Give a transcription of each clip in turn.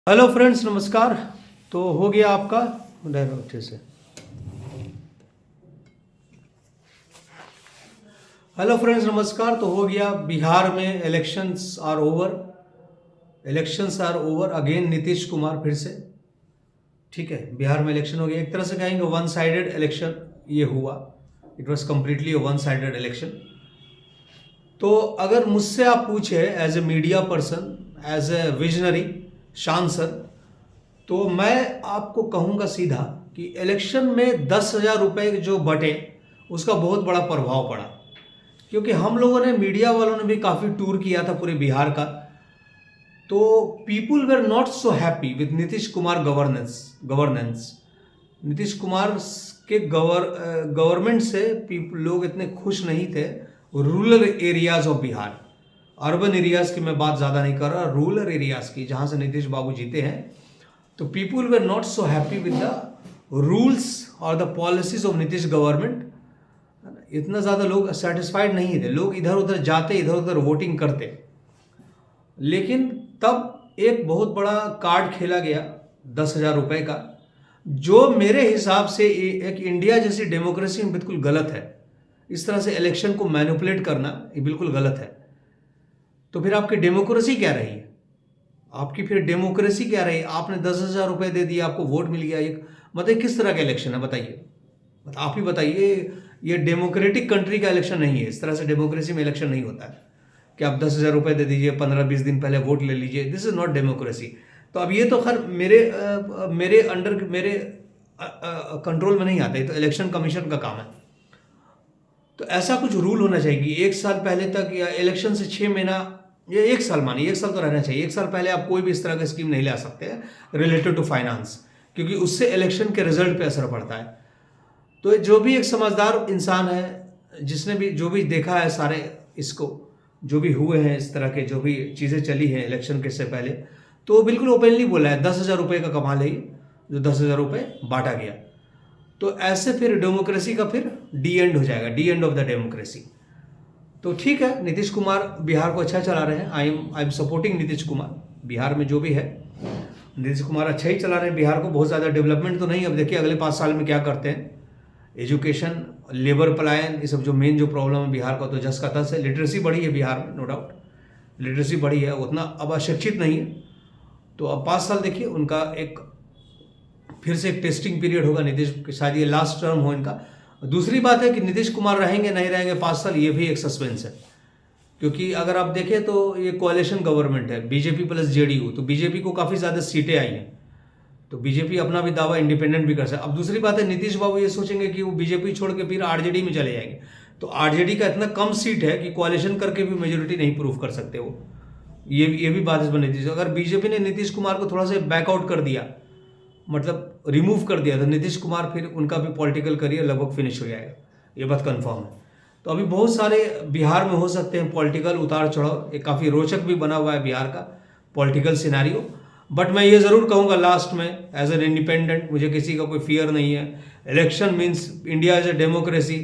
Hello friends, नमस्कार। तो हो गया आपका अच्छे से। हेलो फ्रेंड्स, नमस्कार। तो हो गया, बिहार में elections are over again. Nitish Kumar फिर से, ठीक है, बिहार में इलेक्शन हो गया। एक तरह से कहेंगे वन साइडेड इलेक्शन ये हुआ। It was completely one sided election. तो अगर मुझसे आप पूछे as a media person, as a visionary सांसद, तो मैं आपको कहूंगा सीधा कि इलेक्शन में 10,000 रुपये जो बटे उसका बहुत बड़ा प्रभाव पड़ा। क्योंकि हम लोगों ने, मीडिया वालों ने भी काफ़ी टूर किया था पूरे बिहार का। तो people were not so happy with Nitish Kumar governance. Nitish Kumar के गवर्नमेंट से लोग इतने खुश नहीं थे। Rural areas of Bihar, urban areas की मैं बात ज़्यादा नहीं कर रहा, रूरल एरियाज की, जहाँ से नीतीश बाबू जीते हैं। तो people were not so happy with the rules और the policies of Nitish government. इतना ज़्यादा लोग सेटिस्फाइड नहीं थे। लोग इधर उधर जाते, इधर उधर वोटिंग करते। लेकिन तब एक बहुत बड़ा कार्ड खेला गया 10,000 रुपये का, जो मेरे हिसाब से एक इंडिया जैसी डेमोक्रेसी में बिल्कुल गलत है। इस तरह से इलेक्शन को मैनिपुलेट करना ये बिल्कुल गलत है। तो फिर आपकी डेमोक्रेसी क्या रही? आपकी फिर डेमोक्रेसी क्या रही? आपने 10,000 रुपये दे दिया, आपको वोट मिल गया। एक मतलब किस तरह का इलेक्शन है बताइए? आप ही बताइए। ये डेमोक्रेटिक कंट्री का इलेक्शन नहीं है। इस तरह से डेमोक्रेसी में इलेक्शन नहीं होता है कि आप 10,000 रुपये दे दीजिए, 15-20 दिन पहले वोट ले लीजिए। This is not democracy. तो अब ये तो खैर मेरे कंट्रोल में नहीं आता। ये तो इलेक्शन कमीशन का काम है। तो ऐसा कुछ रूल होना चाहिए कि 1 साल पहले तक, या इलेक्शन से 6 महीना, या 1 साल, मानिए 1 साल तो रहना चाहिए। 1 साल पहले आप कोई भी इस तरह का स्कीम नहीं ला सकते हैं रिलेटेड टू फाइनेंस, क्योंकि उससे इलेक्शन के रिजल्ट पे असर पड़ता है। तो जो भी एक समझदार इंसान है, जिसने भी जो भी देखा है सारे इसको, जो भी हुए हैं इस तरह के, जो भी चीज़ें चली हैं इलेक्शन के से पहले, तो वो बिल्कुल ओपनली बोला है 10,000 रुपये का कमाल है जो 10,000 रुपये बांटा गया। तो ऐसे फिर डेमोक्रेसी का फिर डी एंड हो जाएगा, D end of the democracy. तो ठीक है, नीतीश कुमार बिहार को अच्छा चला रहे हैं। I am supporting Nitish Kumar. Bihar में जो भी है, नीतीश कुमार अच्छा ही चला रहे हैं बिहार को। बहुत ज़्यादा डेवलपमेंट तो नहीं। अब देखिए अगले 5 साल में क्या करते हैं। एजुकेशन, लेबर पलायन, ये सब जो मेन जो प्रॉब्लम है बिहार का, तो जस का तस है। लिटरेसी बढ़ी है बिहार में, नो डाउट लिटरेसी बढ़ी है, उतना अब अशिक्षित नहीं है। तो अब 5 साल देखिए उनका एक फिर से एक टेस्टिंग पीरियड होगा नीतीश, शायद ये लास्ट टर्म हो इनका। दूसरी बात है कि नीतीश कुमार रहेंगे नहीं रहेंगे 5 साल, ये भी एक सस्पेंस है। क्योंकि अगर आप देखें तो ये कोalition गवर्नमेंट है, बीजेपी प्लस जेडीयू। तो बीजेपी को काफ़ी ज़्यादा सीटें आई हैं, तो बीजेपी अपना भी दावा इंडिपेंडेंट भी कर सकता है। अब दूसरी बात है, नीतीश बाबू ये सोचेंगे कि वो बीजेपी छोड़ के फिर आरजेडी में चले जाएंगे। तो आरजेडी का इतना कम सीट है कि कोalition करके भी मेजोरिटी नहीं प्रूव कर सकते वो। ये भी बात इस पर नीतीश, अगर बीजेपी ने नीतीश कुमार को थोड़ा सा बैकआउट कर दिया, मतलब रिमूव कर दिया, तो नीतीश कुमार फिर उनका भी पॉलिटिकल करियर लगभग फिनिश हो जाएगा। ये बात कंफर्म है। तो अभी बहुत सारे बिहार में हो सकते हैं पॉलिटिकल उतार चढ़ाव। एक काफ़ी रोचक भी बना हुआ है बिहार का पॉलिटिकल सिनारियो। बट मैं ये ज़रूर कहूँगा लास्ट में, एज एन इंडिपेंडेंट, मुझे किसी का कोई फियर नहीं है। Election means India is a democracy.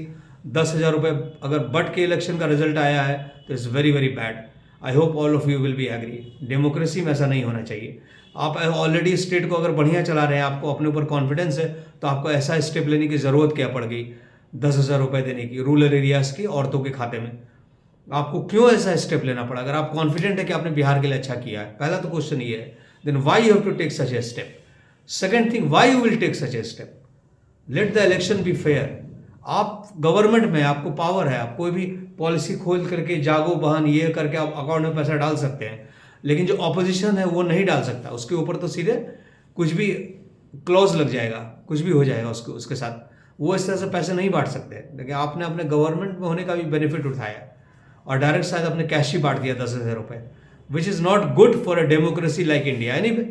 10,000 रुपये अगर बट के इलेक्शन का रिजल्ट आया है तो it's very very bad. I hope all of you will be agree. Democracy में ऐसा नहीं होना चाहिए। आप ऑलरेडी स्टेट को अगर बढ़िया चला रहे हैं, आपको अपने ऊपर कॉन्फिडेंस है, तो आपको ऐसा स्टेप लेने की ज़रूरत क्या पड़ गई 10,000 रुपये देने की रूरल एरियाज़ की औरतों के खाते में? आपको क्यों ऐसा स्टेप लेना पड़ा? अगर आप कॉन्फिडेंट है कि आपने बिहार के लिए अच्छा किया है, पहला तो क्वेश्चन ये है। Then why you have to take such a step? Second thing, why you will take such a step? Let the election be fair. आप गवर्नमेंट में, आपको पावर है, आप कोई भी पॉलिसी खोल करके जागो बहन ये करके आप अकाउंट में पैसा डाल सकते हैं। लेकिन जो ऑपोजिशन है वो नहीं डाल सकता। उसके ऊपर तो सीधे कुछ भी क्लॉज लग जाएगा, कुछ भी हो जाएगा उसके साथ। वो इस तरह से पैसे नहीं बांट सकते। लेकिन आपने अपने गवर्नमेंट में होने का भी बेनिफिट उठाया और डायरेक्ट शायद अपने कैश ही बांट दिया 10,000 रुपये, which is not good for a democracy like India. Anyway,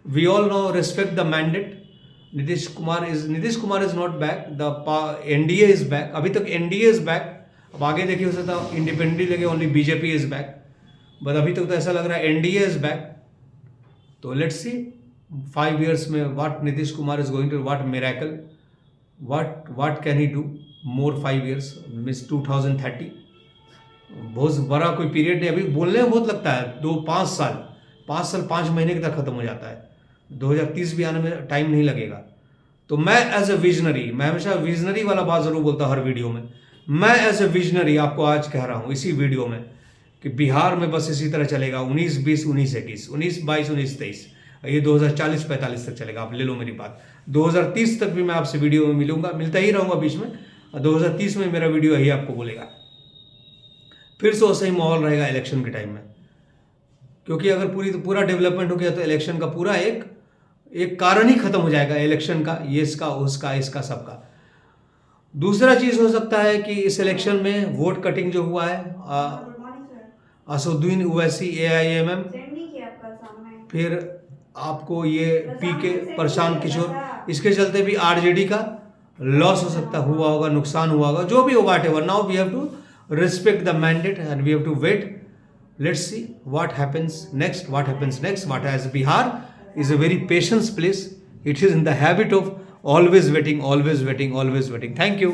we all know, respect the mandate. Nitish Kumar is not back, the NDA is back. अभी तक एनडीए इज बैक। अब आगे देखिए, हो सकता है इंडिपेंडेंटली लगे only BJP is back, but अभी तक तो ऐसा लग रहा है एनडीए इज बैक। तो लेट्स सी 5 years में what Nitish Kumar is going to, what miracle, what can he do more 5 years, means 2030। बहुत बड़ा कोई पीरियड नहीं। अभी बोलने में बहुत लगता है 2-5 साल, 5 साल 5 महीने के तक ख़त्म हो जाता है। 2030 भी आने में टाइम नहीं लगेगा। तो मैं एज ए विजनरी, मैं हमेशा विजनरी वाला बात ज़रूर बोलता हूँ हर वीडियो में। मैं एज ए विजनरी आपको आज कह रहा हूँ इसी वीडियो में कि बिहार में बस इसी तरह चलेगा 19-20, 19-21, 19-22, 19-23, ये 2040-45 तक चलेगा। आप ले लो मेरी बात। 2030 तक भी मैं आपसे वीडियो में मिलता ही रहूँगा बीच में। 2030 में मेरा वीडियो यही आपको बोलेगा। फिर से वैसा ही माहौल रहेगा इलेक्शन के टाइम में, क्योंकि अगर पूरा डेवलपमेंट हो गया तो इलेक्शन का पूरा एक कारण ही खत्म हो जाएगा इलेक्शन का, ये इसका उसका इसका सबका। दूसरा चीज़ हो सकता है कि इस इलेक्शन में वोट कटिंग जो हुआ है, असदुद्दीन ओवैसी AIMM, फिर आपको ये PK प्रशांत किशोर, इसके चलते भी RJD का लॉस हो सकता हुआ होगा, नुकसान हुआ होगा, जो भी होगा। whatever, now we have to respect the mandate and we have to wait. Let's see what happens next. What as Bihar is a very patient place. It is in the habit of always waiting. Thank you.